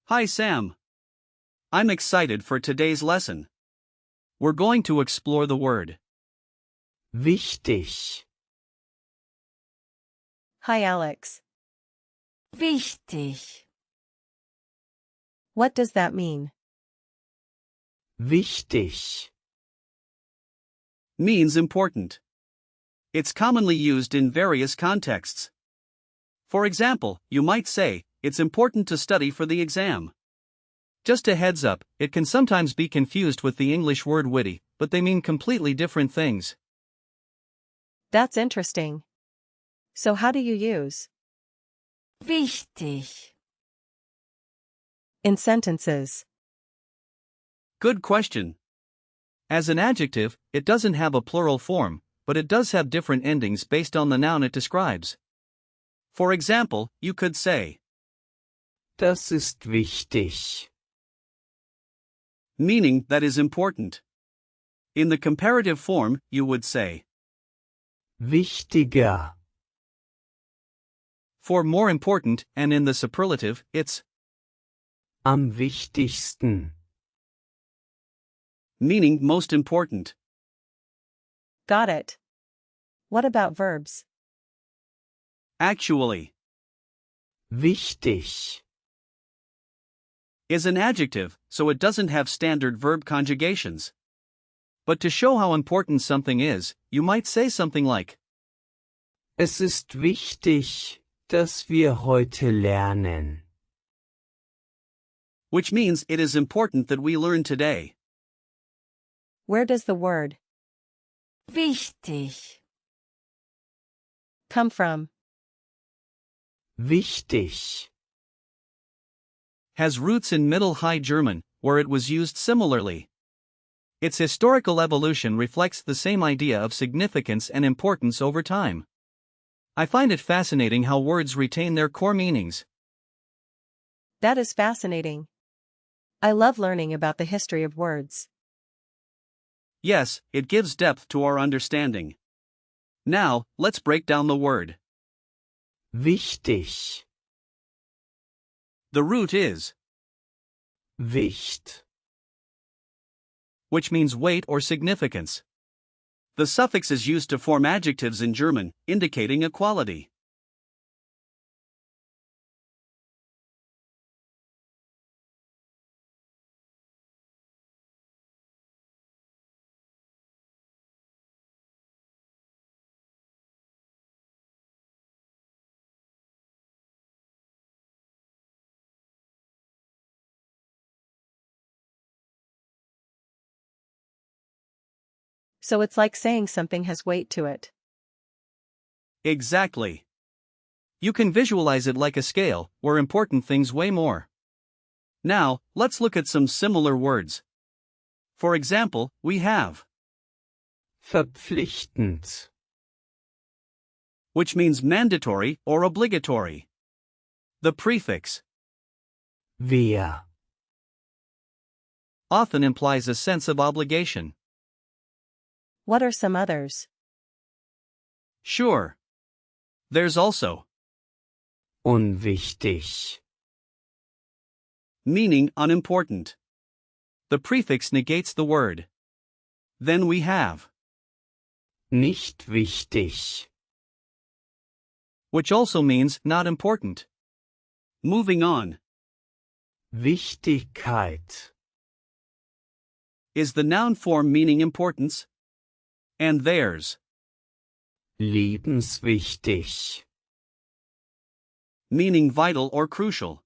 Hi Sam. I'm excited for today's lesson. We're going to explore the word wichtig, Hi Alex. Wichtig. What does that mean? wichtig, means important. It's commonly used in various contexts. For example, you might say, it's important to study for the exam. Just a heads up, it can sometimes be confused with the English word witty, but they mean completely different things. That's interesting. So how do you use Wichtig. in sentences? Good question. As an adjective, it doesn't have a plural form, but it does have different endings based on the noun it describes. For example, you could say, das ist wichtig. meaning that is important. In the comparative form, you would say, Wichtiger, for more important, and in the superlative, it's am wichtigsten. meaning most important. Got it. What about verbs? Actually, Wichtig, is an adjective, so it doesn't have standard verb conjugations. But to show how important something is, you might say something like, es ist wichtig, dass wir heute lernen. which means it is important that we learn today. Where does the word Wichtig. come from? Wichtig, Has roots in Middle High German, where it was used similarly. Its historical evolution reflects the same idea of significance and importance over time. I find it fascinating how words retain their core meanings. That is fascinating. I love learning about the history of words. Yes, it gives depth to our understanding. Now, let's break down the word. wichtig, The root is, Wicht, which means weight or significance. The suffix is used to form adjectives in German, indicating a quality. So it's like saying something has weight to it. Exactly. You can visualize it like a scale, where important things weigh more. Now, let's look at some similar words. For example, we have, verpflichtend, which means mandatory or obligatory. The prefix, wer, often implies a sense of obligation. What are some others? Sure. There's also, unwichtig, meaning unimportant. The prefix negates the word. Then we have, nicht wichtig, which also means not important. Moving on, Wichtigkeit, is the noun form meaning importance. And there's, liebenswichtig, meaning vital or crucial.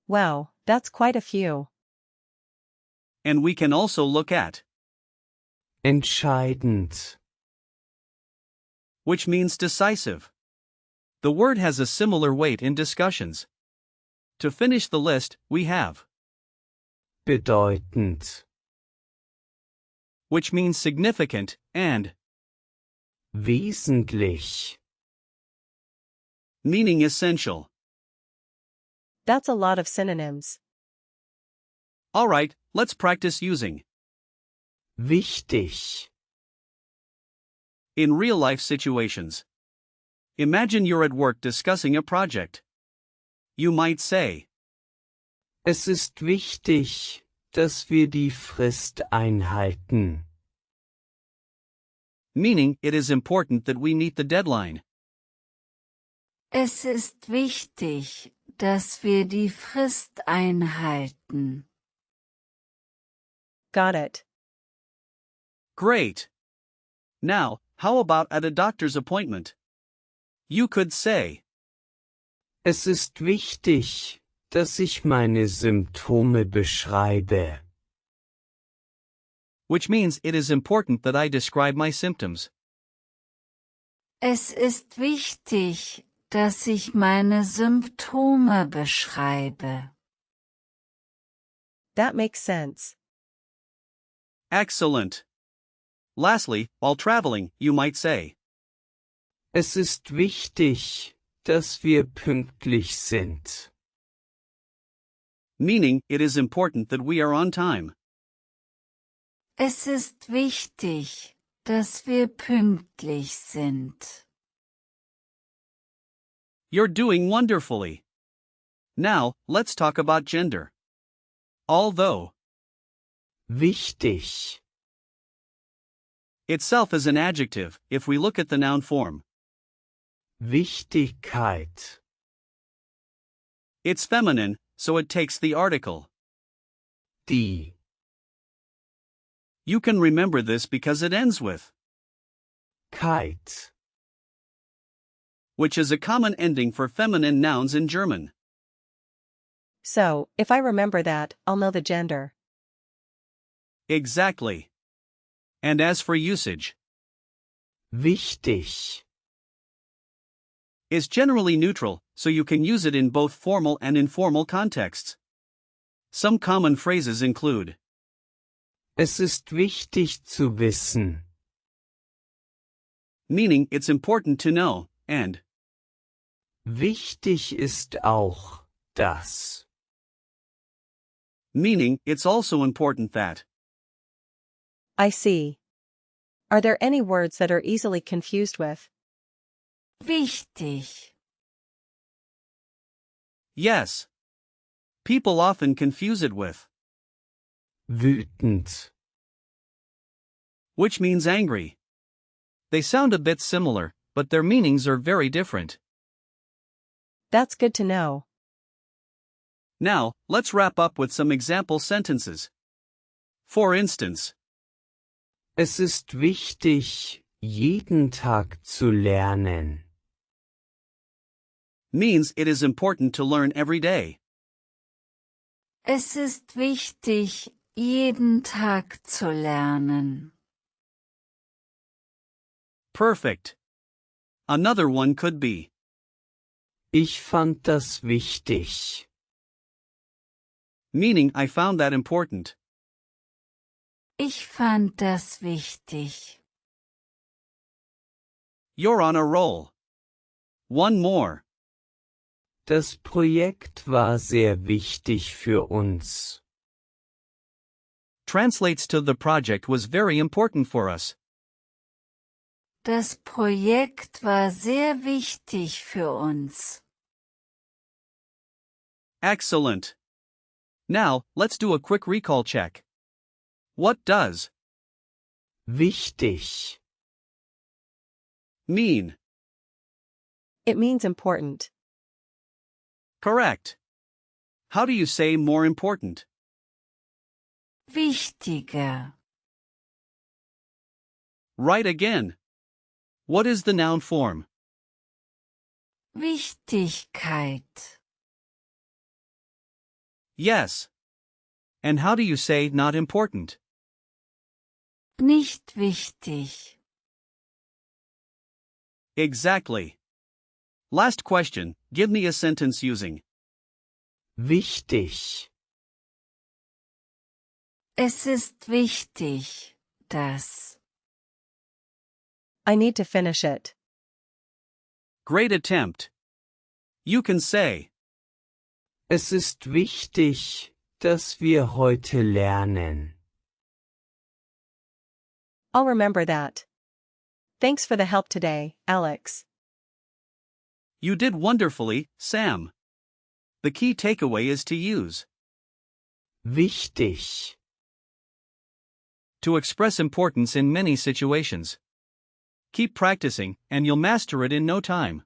Wow, that's quite a few. And we can also look at, entscheidend, which means decisive. The word has a similar weight in discussions. To finish the list, we have bedeutend, which means significant, and wesentlich, meaning essential. That's a lot of synonyms. Alright, let's practice using wichtig, in real-life situations. Imagine you're at work discussing a project. You might say, es ist wichtig, dass wir die Frist einhalten. meaning it is important that we meet the deadline. Es ist wichtig, dass wir die Frist einhalten. Got it. Great. Now, how about at a doctor's appointment? You could say, Es ist wichtig, dass ich meine Symptome beschreibe. which means it is important that I describe my symptoms. Es ist wichtig, dass ich meine Symptome beschreibe. That makes sense. Excellent. Lastly, while traveling, you might say, Es ist wichtig, dass wir pünktlich sind. meaning it is important that we are on time. Es ist wichtig, dass wir pünktlich sind. You're doing wonderfully. Now, let's talk about gender. Although Wichtig, itself is an adjective, if we look at the noun form, Wichtigkeit, it's feminine, so it takes the article. die, You can remember this because it ends with, Keit, which is a common ending for feminine nouns in German. So, if I remember that, I'll know the gender. Exactly. And as for usage, wichtig, is generally neutral, so you can use it in both formal and informal contexts. Some common phrases include, es ist wichtig zu wissen, meaning it's important to know, and wichtig ist auch, dass. meaning it's also important that. I see. Are there any words that are easily confused with? Wichtig. Yes. People often confuse it with, Wütend, which means angry. They sound a bit similar, but their meanings are very different. That's good to know. Now, let's wrap up with some example sentences. For instance, es ist wichtig, jeden Tag zu lernen. means it is important to learn every day. Es ist wichtig, jeden Tag zu lernen. Perfect. Another one could be, Ich fand das wichtig. meaning I found that important. Ich fand das wichtig. You're on a roll. One more. Das Projekt war sehr wichtig für uns. Translates to the project was very important for us. Das Projekt war sehr wichtig für uns. Excellent. Now, let's do a quick recall check. What does Wichtig, mean? It means important. Correct. How do you say more important? Wichtiger. Right again. What is the noun form? Wichtigkeit. Yes. And how do you say not important? Nicht wichtig. Exactly. Last question, give me a sentence using wichtig, Es ist wichtig, dass. I need to finish it. great attempt. You can say, es ist wichtig, dass wir heute lernen. I'll remember that. Thanks for the help today, Alex. you did wonderfully, Sam. The key takeaway is to use Wichtig. to express importance in many situations. Keep practicing, and you'll master it in no time.